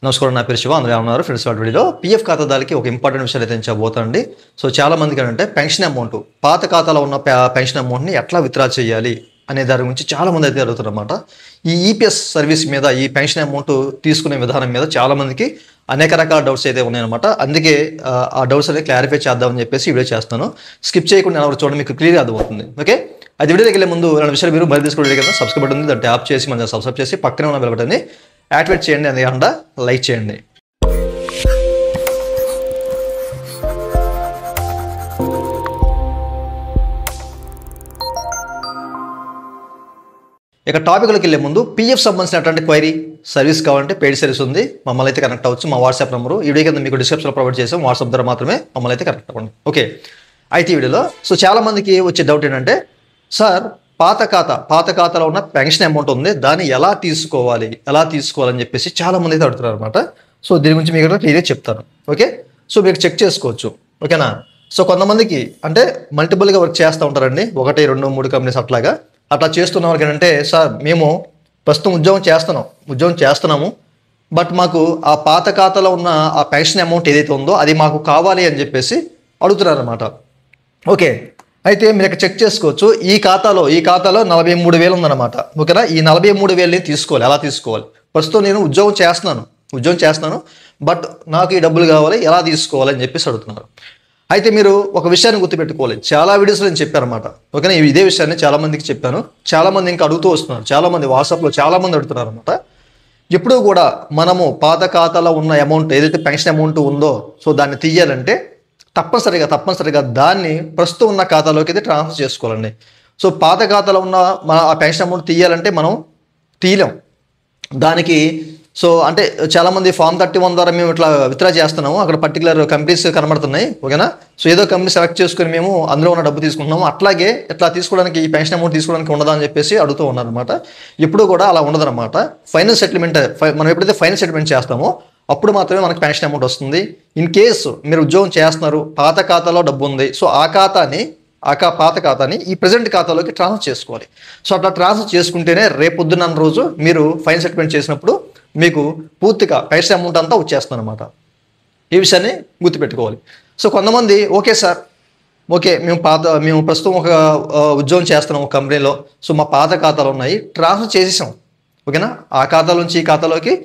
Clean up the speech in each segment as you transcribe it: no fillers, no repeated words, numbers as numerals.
నమస్కారం, నా పేరు శివ. అందరూ ఉన్నారు ఫ్రెండ్స్. వాళ్ళ వీడియోలో పీఎఫ్ ఖాతాదారులకి ఒక ఇంపార్టెంట్ విషయాలు అయితే చెప్పబోతానండి. సో చాలా మందికి ఏంటంటే పెన్షన్ అమౌంట్, పాత ఖాతాలో ఉన్న పెన్షన్ అమౌంట్ని ఎట్లా విత్డ్రా చేయాలి అనే దాని గురించి చాలా మంది అయితే అడుగుతారన్నమాట. ఈ ఈపీఎస్ సర్వీస్ మీద, ఈ పెన్షన్ అమౌంట్ తీసుకునే విధానం మీద చాలా మందికి అనేక రకాల డౌట్స్ అయితే ఉన్నాయన్నమాట. అందుకే ఆ డౌట్స్ అనేది క్లారిఫై చేద్దామని చెప్పేసి వీడియో చేస్తాను. స్కిప్ చేయకుండా ఎవరు చూడండి, మీకు క్లియర్గా అర్థమవుతుంది. ఓకే, అది వీడియోకి వెళ్ళే ముందు రెండు విషయాలు మీరు మరి తీసుకోవడం కదా, సబ్స్క్రైబ్ బటన్ ఉంది, దాన్ని ట్యాప్ చేసి మన సబ్స్క్రైబ్ చేసి పక్కనే ఉన్న బెల్ బటన్ని యాక్టివేట్ చేయండి, అది కాకుండా లైక్ చేయండి. ఇక టాపిక్లోకి వెళ్ళే ముందు పీఎఫ్ సంబంధించినటువంటి క్వైరీ సర్వీస్ కావాలంటే పెయిడ్ సర్వీస్ ఉంది, మమ్మల్ని అయితే కనెక్ట్ అవ్వచ్చు. మా వాట్సాప్ నెంబరు ఈ వీడియో కింద మీకు డిస్క్రిప్షన్లో ప్రొవైడ్ చేసాం. వాట్సాప్ ద్వారా మాత్రమే మమ్మల్ని అయితే కనెక్ట్ అవ్వండి. ఓకే, అయితే ఈ వీడియోలో సో చాలా మందికి వచ్చే డౌట్ ఏంటంటే, సార్ పాత ఖాతాలో ఉన్న పెన్షన్ అమౌంట్ ఉంది, దాన్ని ఎలా తీసుకోవాలని చెప్పేసి చాలా మంది అయితే అడుగుతున్నారు అనమాట. సో దీని గురించి మీకు క్లియర్గా చెప్తాను. ఓకే, సో మీరు చెక్ చేసుకోవచ్చు. ఓకేనా. సో కొంతమందికి అంటే మల్టిపుల్గా వర్క్ చేస్తూ ఉంటారండి, 1, 2, 3 కంపెనీస్ అట్లా చేస్తున్న వాళ్ళకి ఏంటంటే, సార్ మేము ప్రస్తుతం ఉద్యోగం చేస్తున్నాము, బట్ మాకు ఆ పాత ఖాతాలో ఉన్న ఆ పెన్షన్ అమౌంట్ ఏదైతే ఉందో అది మాకు కావాలి అని చెప్పేసి అడుగుతున్నారు అనమాట. ఓకే, అయితే మీరు ఇక్కడ చెక్ చేసుకోవచ్చు. ఈ ఖాతాలో 43,000 ఉందన్నమాట. ఓకేనా. ఈ 43,000ని ఎలా తీసుకోవాలి? ప్రస్తుతం నేను ఉద్యోగం చేస్తున్నాను, బట్ నాకు ఈ డబ్బులు కావాలి, ఎలా తీసుకోవాలని చెప్పేసి అడుగుతున్నారు. అయితే మీరు ఒక విషయాన్ని గుర్తుపెట్టుకోవాలి, చాలా వీడియోస్లో నేను చెప్పానమాట. ఓకేనా, ఇదే విషయాన్ని చాలా మందికి చెప్పాను. చాలా మంది ఇంకా అడుగుతూ వస్తున్నారు, చాలా మంది వాట్సాప్లో చాలా మంది అడుగుతున్నారు అనమాట. ఎప్పుడూ కూడా మనము పాత ఖాతాలో ఉన్న అమౌంట్ ఏదైతే పెన్షన్ అమౌంట్ ఉందో, సో దాన్ని తీయాలంటే తప్పనిసరిగా దాన్ని ప్రస్తుతం ఉన్న ఖాతాలోకి అయితే ట్రాన్స్ఫర్ చేసుకోవాలండి. సో పాత ఖాతాలో ఉన్న ఆ పెన్షన్ అమౌంట్ తీయాలంటే మనం తీయలేం. దానికి సో అంటే చాలామంది ఫామ్ 31 ద్వారా మేము ఇట్లా విత్డ్రా చేస్తున్నాము, అక్కడ పర్టికులర్ కంపెనీస్ కనబడుతున్నాయి. ఓకేనా. సో ఏదో కంపెనీ సెలెక్ట్ చేసుకుని మేము అందులో ఉన్న డబ్బు తీసుకుంటున్నాము, అట్లాగే ఇట్లా తీసుకోవడానికి ఈ పెన్షన్ అమౌంట్ తీసుకోవడానికి ఉండదా అని చెప్పేసి అడుగుతూ ఉన్నారనమాట. ఎప్పుడు కూడా అలా ఉండదన్నమాట. ఫైనల్ సెటిల్మెంట్ మనం ఎప్పుడైతే ఫైనల్ సెటిల్మెంట్ చేస్తామో అప్పుడు మాత్రమే మనకు పెన్షన్ అమౌంట్ వస్తుంది. ఇన్ కేసు మీరు ఉద్యోగం చేస్తున్నారు, పాత ఖాతాలో డబ్బు ఉంది, సో ఆ పాత ఖాతాని ఈ ప్రజెంట్ ఖాతాలోకి ట్రాన్స్ఫర్ చేసుకోవాలి. సో అట్లా ట్రాన్స్ఫర్ చేసుకుంటేనే రేపొద్దున రోజు మీరు ఫైనల్ సెటిల్మెంట్ చేసినప్పుడు మీకు పూర్తిగా పెన్షన్ అమౌంట్ అంతా వచ్చేస్తుంది అనమాట. ఈ విషయాన్ని గుర్తుపెట్టుకోవాలి. సో కొంతమంది ఓకే సార్, మేము ప్రస్తుతం ఒక ఉద్యోగం చేస్తున్నాం ఒక కంపెనీలో, సో మా పాత ఖాతాలు ఉన్నాయి, ట్రాన్స్ఫర్ చేసేసాం. ఓకేనా, ఆ ఖాతాలో నుంచి ఈ ఖాతాలోకి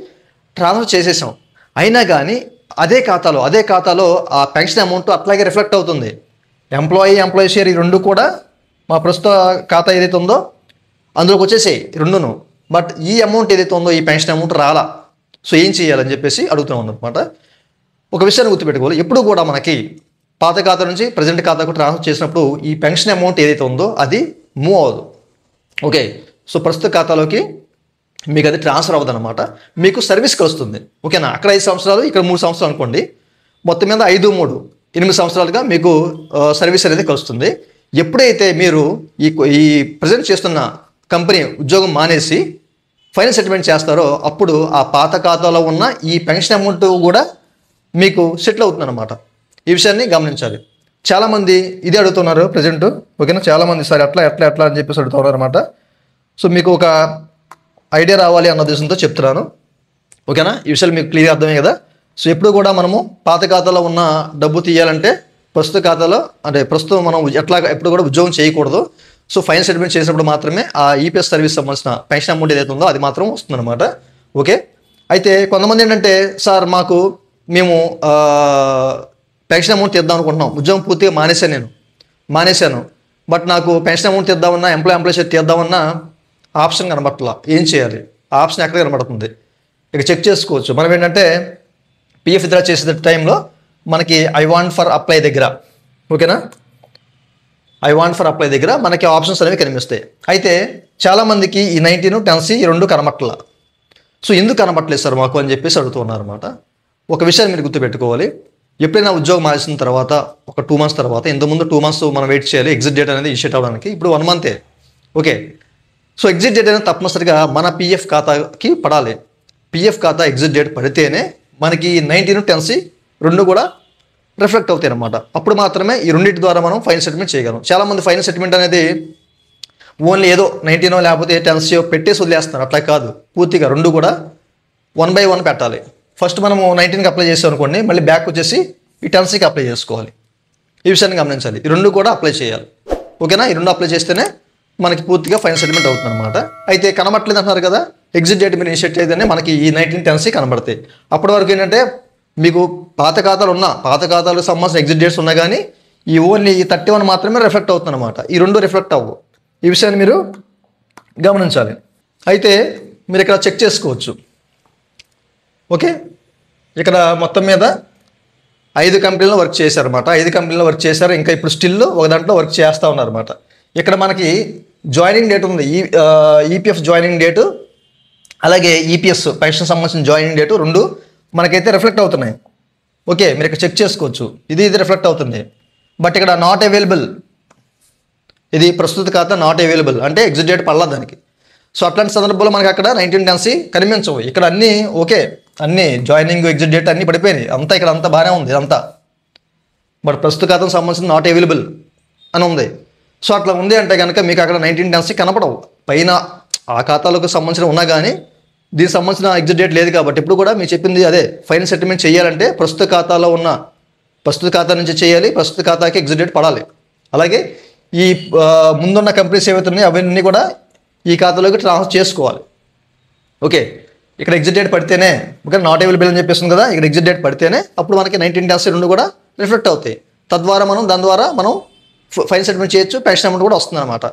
ట్రాన్స్ఫర్ చేసేసాం. అయినా కానీ అదే ఖాతాలో ఆ పెన్షన్ అమౌంట్ అట్లాగే రిఫ్లెక్ట్ అవుతుంది. ఎంప్లాయీ షేర్ ఈ రెండు కూడా మా ప్రస్తుత ఖాతా ఏదైతే ఉందో అందులోకి వచ్చేసాయి రెండును. బట్ ఈ అమౌంట్ ఏదైతే ఉందో ఈ పెన్షన్ అమౌంట్ రాలా. సో ఏం చేయాలని చెప్పేసి అడుగుతున్నాం అనమాట. ఒక విషయాన్ని గుర్తుపెట్టుకోవాలి, ఎప్పుడు కూడా మనకి పాత ఖాతా నుంచి ప్రజెంట్ ఖాతాకు ట్రాన్స్ఫర్ చేసినప్పుడు ఈ పెన్షన్ అమౌంట్ ఏదైతే ఉందో అది మూవ్ అవ్వదు. ఓకే, సో ప్రస్తుత ఖాతాలోకి మీకు అది ట్రాన్స్ఫర్ అవ్వదు అనమాట. మీకు సర్వీస్ కలుస్తుంది. ఓకేనా. అక్కడ 5 సంవత్సరాలు, ఇక్కడ 3 సంవత్సరాలు అనుకోండి, మొత్తం మీద 5, 3, 8 సంవత్సరాలుగా మీకు సర్వీస్ అనేది కలుస్తుంది. ఎప్పుడైతే మీరు ఈ ప్రజెంట్ చేస్తున్న కంపెనీ ఉద్యోగం మానేసి ఫైనల్ సెటిల్మెంట్ చేస్తారో అప్పుడు ఆ పాత ఖాతాలో ఉన్న ఈ పెన్షన్ అమౌంట్ కూడా మీకు సెటిల్ అవుతుంది అనమాట. ఈ విషయాన్ని గమనించాలి. చాలామంది ఇదే అడుగుతున్నారు ప్రజెంట్. ఓకేనా, చాలామంది సార్ ఎట్లా అని చెప్పేసి అడుగుతున్నారు అనమాట. సో మీకు ఒక ఐడియా రావాలి అన్న ఉద్దేశంతో చెప్తున్నాను. ఓకేనా, ఈ విషయాలు మీకు క్లియర్గా అర్థమే కదా. సో ఎప్పుడు కూడా మనము పాత ఖాతాలో ఉన్న డబ్బు తీయాలంటే ప్రస్తుతం మనం ఎప్పుడు కూడా ఉద్యోగం చేయకూడదు. సో ఫైనల్ సెటిల్మెంట్ చేసినప్పుడు మాత్రమే ఆ ఈపీఎస్ సర్వీస్ సంబంధించిన పెన్షన్ అమౌంట్ ఏదైతే ఉందో అది మాత్రం వస్తుందన్నమాట. ఓకే, అయితే కొంతమంది ఏంటంటే, సార్ మేము పెన్షన్ అమౌంట్ తీద్దాం అనుకుంటున్నాం, ఉద్యోగం పూర్తిగా మానేశాను, బట్ నాకు పెన్షన్ అమౌంట్ తీద్దామన్నా ఎంప్లాయీ షేర్ తీద్దామన్నా ఆప్షన్ కనబడట్లా, ఏం చేయాలి? ఆ ఆప్షన్ ఎక్కడ కనబడుతుంది? ఇక చెక్ చేసుకోవచ్చు. మనం ఏంటంటే పిఎఫ్ విత్డ్రా చేసే టైంలో మనకి ఐ వాంట్ ఫర్ అప్లై దగ్గర, ఓకేనా, ఐ వాంట్ ఫర్ అప్లై దగ్గర మనకి ఆప్షన్స్ అనేవి కనిపిస్తాయి. అయితే చాలామందికి ఈ 19, 10C ఈ రెండు కనబట్టలా. సో ఎందుకు కనబట్టలేదు సార్ మాకు అని చెప్పేసి అడుగుతున్నారు అనమాట. ఒక విషయాన్ని మీరు గుర్తుపెట్టుకోవాలి, ఎప్పుడైనా ఉద్యోగం మానేసిన తర్వాత ఒక 2 months తర్వాత, ఇంతకుముందు 2 months మనం వెయిట్ చేయాలి ఎగ్జిట్ డేట్ అనేది ఇష్యూట్ అవ్వడానికి, ఇప్పుడు 1 month. Okay, so exit date అనేది తప్పనిసరిగా మన పిఎఫ్ ఖాతాకి పడాలి. పిఎఫ్ ఖాతా ఎగ్జిట్ డేట్ పడితేనే మనకి 19, 10C రెండు కూడా రిఫ్లెక్ట్ అవుతాయి అన్నమాట. అప్పుడు మాత్రమే ఈ రెండింటి ద్వారా మనం ఫైనల్ సెటిల్మెంట్ చేయగలం. చాలామంది ఫైనల్ సెటిల్మెంట్ అనేది ఓన్లీ ఏదో 19 లేకపోతే 10 పెట్టేసి వదిలేస్తున్నారు. అట్లా కాదు, పూర్తిగా రెండు కూడా 1 by 1 పెట్టాలి. ఫస్ట్ మనము 19కి అప్లై చేసాం అనుకోండి, మళ్ళీ బ్యాక్ వచ్చేసి ఈ 10Cకి అప్లై చేసుకోవాలి. ఈ విషయాన్ని గమనించాలి. ఈ రెండు కూడా అప్లై చేయాలి. ఓకేనా? ఈ రెండు అప్లై చేస్తేనే మనకి పూర్తిగా ఫైనల్ సెటిల్మెంట్ అవుతుంది అనమాట. అయితే కనబట్టలేదు అంటున్నారు కదా, ఎగ్జిట్ డేట్ మీరు ఇనిషియేట్ అయితేనే మనకి ఈ 19 కనబడతాయి. అప్పటి వరకు ఏంటంటే మీకు పాత ఖాతాలకు సంబంధించిన ఎగ్జిట్ డేట్స్ ఉన్నా కానీ ఈ ఓన్లీ ఈ 31 మాత్రమే రిఫ్లెక్ట్ అవుతుంది అనమాట. ఈ రెండు రిఫ్లెక్ట్ అవ్వవు. ఈ విషయాన్ని మీరు గమనించాలి. అయితే మీరు ఇక్కడ చెక్ చేసుకోవచ్చు. ఓకే, ఇక్కడ మొత్తం మీద 5 కంపెనీలో వర్క్ చేశారన్నమాట. 5 కంపెనీలో వర్క్ చేశారు. ఇంకా ఇప్పుడు స్టిల్ ఒక దాంట్లో వర్క్ చేస్తూ ఉన్నారన్నమాట. ఇక్కడ మనకి జాయినింగ్ డేట్ ఉంది, ఈపీఎఫ్ జాయినింగ్ డేటు, అలాగే ఈపీఎస్ పెన్షన్ సంబంధించిన జాయినింగ్ డేటు రెండు మనకైతే రిఫ్లెక్ట్ అవుతున్నాయి. ఓకే, మీరు ఇక్కడ చెక్ చేసుకోవచ్చు. ఇది రిఫ్లెక్ట్ అవుతుంది. బట్ ఇక్కడ నాట్ అవైలబుల్, ఇది ప్రస్తుత ఖాతా నాట్ అవైలబుల్ అంటే ఎగ్జిట్ డేట్ పడలా దానికి. సో అట్లాంటి సందర్భంలో మనకి అక్కడ 19 కనిపించవు. ఇక్కడ అన్నీ ఓకే, అన్నీ జాయినింగ్ ఎగ్జిట్ డేట్ అన్నీ పడిపోయినాయి, అంతా ఇక్కడ అంతా బాగానే ఉంది ఇదంతా. బట్ ప్రస్తుత ఖాతాకు సంబంధించిన నాట్ అవైలబుల్ అని ఉంది. సో అట్లా ఉంది అంటే కనుక మీకు అక్కడ 19 కనపడవు. పైన ఆ ఖాతాలకు సంబంధించిన ఉన్నా కానీ దీనికి సంబంధించిన ఎగ్జిట్ డేట్ లేదు. కాబట్టి ఇప్పుడు కూడా మీరు చెప్పింది అదే, ఫైనల్ సెటిల్మెంట్ చేయాలంటే ప్రస్తుత ఖాతా నుంచి చేయాలి, ప్రస్తుత ఖాతాకి ఎగ్జిట్ డేట్ పడాలి. అలాగే ఈ ముందున్న కంపెనీస్ ఏవైతే ఉన్నాయో అవన్నీ కూడా ఈ ఖాతాలోకి ట్రాన్స్ఫర్ చేసుకోవాలి. ఓకే, ఇక్కడ ఎగ్జిట్ డేట్ పడితేనే, ఓకే నాట్ అవైలబుల్ అని చెప్పేస్తుంది కదా, ఇక్కడ ఎగ్జిట్ డేట్ పడితేనే అప్పుడు మనకి 19 రెండు కూడా రిఫ్లెక్ట్ అవుతాయి. తద్వారా దాని ద్వారా మనం ఫైనల్ సెటిల్మెంట్ చేయొచ్చు, పెన్షన్ అమౌంట్ కూడా వస్తుంది అనమాట.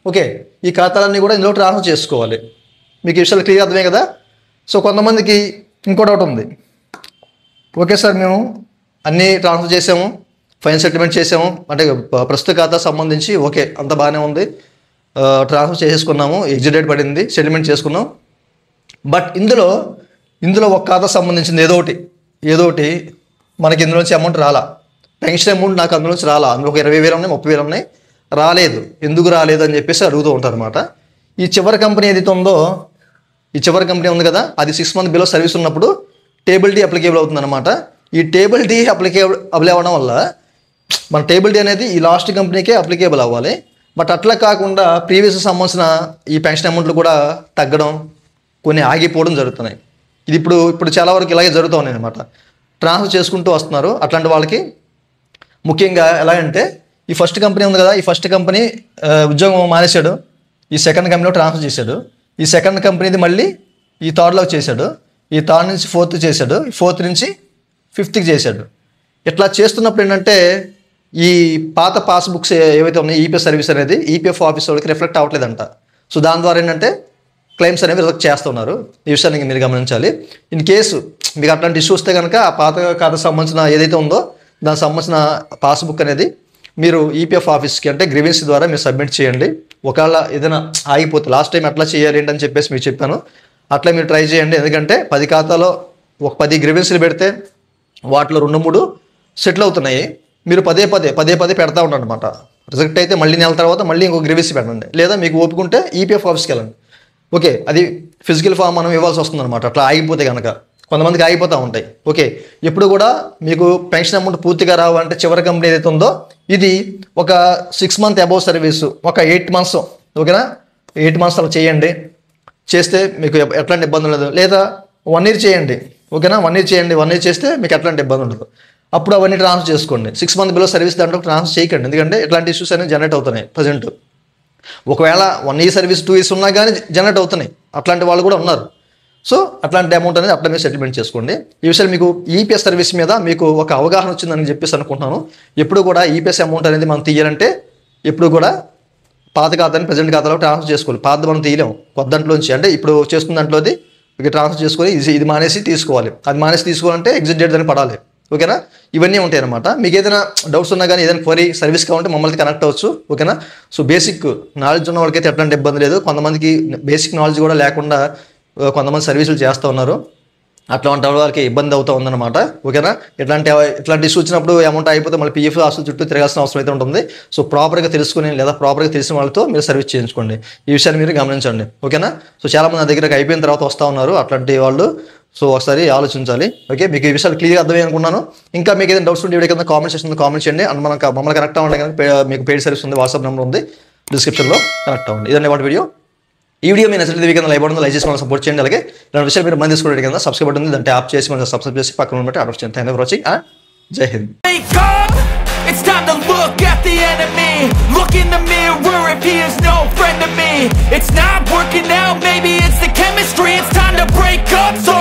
ఓకే, ఈ ఖాతాలన్నీ కూడా ఇందులో ట్రాన్స్ఫర్ చేసుకోవాలి. మీకు ఈ విషయాలు క్లియర్ అర్థమే కదా. సో కొంతమందికి ఇంకో డౌట్ ఉంది. ఓకే సార్, మేము అన్నీ ట్రాన్స్ఫర్ చేసాము, ఫైనల్ సెటిల్మెంట్ చేసాము, అంటే ప్రస్తుత ఖాతా సంబంధించి ఓకే అంత బాగానే ఉంది, ట్రాన్స్ఫర్ చేసేసుకున్నాము, ఎగ్జిట్ డేట్ పడింది, సెటిల్మెంట్ చేసుకున్నాం. బట్ ఇందులో ఒక ఖాతా సంబంధించింది ఏదో ఒకటి మనకి ఇందులో నుంచి అమౌంట్ రాలా, పెన్షన్ అమౌంట్ నాకు అందులో నుంచి రాలా, అందులో ఒక 20,000 ఉన్నాయి, 30,000 ఉన్నాయి, రాలేదు, ఎందుకు రాలేదు అని చెప్పేసి అడుగుతూ ఉంటారు అనమాట. ఈ చివరి కంపెనీ ఏదైతే ఉందో, ఈ చివరి కంపెనీ ఉంది కదా, అది 6 months బిలో సర్వీస్ ఉన్నప్పుడు టేబుల్ డి అప్లికేబుల్ అవుతుంది అనమాట. ఈ టేబుల్ డి అప్లికేబుల్ అవ్వడం వల్ల మన టేబుల్ డి అనేది ఈ లాస్ట్ కంపెనీకే అప్లికేబుల్ అవ్వాలి. బట్ అట్లా కాకుండా ప్రీవియస్ సంబంధించిన ఈ పెన్షన్ అమౌంట్లు కూడా తగ్గడం, కొన్ని ఆగిపోవడం జరుగుతున్నాయి. ఇది ఇప్పుడు చాలా వరకు ఇలాగే జరుగుతూ ఉన్నాయి అనమాట. ట్రాన్స్ఫర్ చేసుకుంటూ వస్తున్నారు. అట్లాంటి వాళ్ళకి ముఖ్యంగా ఎలా అంటే, ఈ ఫస్ట్ కంపెనీ ఉంది కదా, ఈ ఫస్ట్ కంపెనీ ఉద్యోగం మానేశాడు, ఈ సెకండ్ కంపెనీలో ట్రాన్స్ఫర్ చేశాడు, ఈ సెకండ్ కంపెనీది మళ్ళీ ఈ థర్డ్లోకి చేశాడు, ఈ థర్డ్ నుంచి ఫోర్త్ చేశాడు, ఈ ఫోర్త్ నుంచి 5th చేశాడు. ఇట్లా చేస్తున్నప్పుడు ఏంటంటే ఈ పాత పాస్బుక్స్ ఏవైతే ఉన్నాయో ఈపీఎఫ్ సర్వీస్ అనేది ఈపీఎఫ్ ఆఫీస్ వాళ్ళకి రిఫ్లెక్ట్ అవ్వట్లేదంట. సో దాని ద్వారా ఏంటంటే క్లెయిమ్స్ అనేవి రిజెక్ట్ చేస్తున్నారు. ఈ విషయాన్ని మీరు గమనించాలి. ఇన్ కేసు మీకు అట్లాంటి ఇష్యూ వస్తే కనుక ఆ పాత ఖాతాకు సంబంధించిన ఏదైతే ఉందో దానికి సంబంధించిన పాస్బుక్ అనేది మీరు ఈపీఎఫ్ ఆఫీస్కి అంటే గ్రీవెన్స్ ద్వారా మీరు సబ్మిట్ చేయండి. ఒకవేళ ఏదైనా ఆగిపోతే, లాస్ట్ టైం ఎట్లా చేయాలి ఏంటని చెప్పేసి మీకు చెప్పాను, అట్లా మీరు ట్రై చేయండి. ఎందుకంటే 10 ఖాతాలో ఒక 10 గ్రీవెన్స్లు పెడితే వాటిలో 2-3 సెటిల్ అవుతున్నాయి. మీరు పదే పెడతా ఉండండి అనమాట. రిజెక్ట్ అయితే మళ్ళీ నెల తర్వాత మళ్ళీ ఇంకో గ్రీవెన్స్ పెట్టండి, లేదా మీకు ఓపుకుంటే ఈపీఎఫ్ ఆఫీస్కి వెళ్ళండి. ఓకే, అది ఫిజికల్ ఫామ్ మనం ఇవ్వాల్సి వస్తుంది అనమాట. అట్లా ఆగిపోతే కనుక కొంతమందికి ఆగిపోతూ ఉంటాయి. ఓకే, ఎప్పుడు కూడా మీకు పెన్షన్ అమౌంట్ పూర్తిగా రావాలంటే చివరి కంపెనీ ఏదైతే ఉందో ఇది ఒక 6 months అబౌవ్ సర్వీసు, ఒక 8 months, ఓకేనా, 8 months అలా చేయండి. చేస్తే మీకు ఎట్లాంటి ఇబ్బంది ఉండదు. లేదా 1 year చేయండి, ఓకేనా, 1 year చేయండి. 1 year చేస్తే మీకు ఎట్లాంటి ఇబ్బంది ఉండదు. అప్పుడు అవన్నీ ట్రాన్స్ఫర్ చేసుకోండి. 6 months బిలో సర్వీస్ దాంట్లో ట్రాన్స్ఫర్ చేయకండి, ఎందుకంటే ఇట్లాంటి ఇష్యూస్ అనేవి జనరేట్ అవుతున్నాయి ప్రజెంట్. ఒకవేళ 1 year సర్వీస్ 2 years ఉన్నా కానీ జనరేట్ అవుతున్నాయి, అట్లాంటి వాళ్ళు కూడా ఉన్నారు. సో అట్లాంటి అమౌంట్ అనేది అట్లా మీరు సెటిల్మెంట్ చేసుకోండి. ఈ విషయాలు మీకు ఈపీఎస్ సర్వీస్ మీద మీకు ఒక అవగాహన వచ్చిందని చెప్పేసి అనుకుంటున్నాను. ఎప్పుడు కూడా ఈపీఎస్ అమౌంట్ అనేది మనం తీయాలంటే ఎప్పుడు కూడా పాత ఖాతాని ప్రజెంట్ ఖాతాలో ట్రాన్స్ఫర్ చేసుకోవాలి. పాత మనం తీయలేము, కొత్త దాంట్లోంచి అంటే ఇప్పుడు చేస్తున్న దాంట్లోది ఇక ట్రాన్స్ఫర్ చేసుకొని ఇది మానేసి తీసుకోవాలి. అది మానేసి తీసుకోవాలంటే ఎగ్జిట్ డేట్ దాన్ని పడాలి. ఓకేనా, ఇవన్నీ ఉంటాయి అనమాట. మీకు ఏదైనా డౌట్స్ ఉన్నా కానీ ఏదైనా క్వరీ సర్వీస్ కావాలంటే మమ్మల్ని కనెక్ట్ అవ్వచ్చు. ఓకేనా, సో బేసిక్ నాలెడ్జ్ ఉన్న వాళ్ళకైతే ఎట్లాంటి ఇబ్బంది లేదు. కొంతమందికి బేసిక్ నాలెడ్జ్ కూడా లేకుండా కొంతమంది సర్వీసులు చేస్తూ ఉన్నారు, అట్లాంటి వాళ్ళకి ఇబ్బంది అవుతూ ఉందన్నమాట. ఓకేనా, ఇట్లాంటి ఇష్యూ వచ్చినప్పుడు అమౌంట్ అయిపోతే మళ్ళీ పీఎఫ్ హాస్టల్ చుట్టూ తిరగాల్సిన అవసరం అయితే ఉంటుంది. సో ప్రాపర్గా తెలుసుకుని లేదా ప్రాపర్గా తెలిసిన వాళ్ళతో మీరు సర్వీస్ చేయించుకోండి. ఈ విషయాన్ని మీరు గమనించండి. ఓకేనా, సో చాలామంది నా దగ్గరకు అయిపోయిన తర్వాత వస్తూ ఉన్నారు అట్లాంటి వాళ్ళు. సో ఒకసారి ఆలోచించాలి. ఓకే, మీకు ఈ విషయాలు క్లియర్ అర్థమై అనుకున్నాను. ఇంకా మీకు ఏదైనా డౌట్స్ ఉంటే వీడియో కింద కామెంట్ సెక్షన్లో కామెంట్ చేయండి. అండ్ మమ్మల్ని కనెక్ట్ అవ్వండి కనుక మీకు పెయిడ్ సర్వీస్ ఉంది, వాట్సాప్ నెంబర్ ఉంది, డిస్క్రిప్షన్లో కనెక్ట్ అవ్వండి. ఇదండి వాటి వీడియో. ఈ వీడియో మీ నచ్చినట్లయితే కింద లైక్ బటన్ లైక్ చేసి మనం సపోర్ట్ చేయండి. అలాగే ఇలాంటి విషయాలు మీరు మంది తీసుకోవడం కింద సబ్స్క్రైబ్ బటన్ ఉంది, దాన్ని ట్యాప్ చేసి మనం సబ్స్క్రైబ్ చేసి పక్కన బట్టి ఆర్డర్ చేయండి. Thank you for watching. జై Hind. It's time to look at the enemy. Look in the mirror if he is no friend to me. It's not working out, maybe it's the chemistry. It's time to break up, so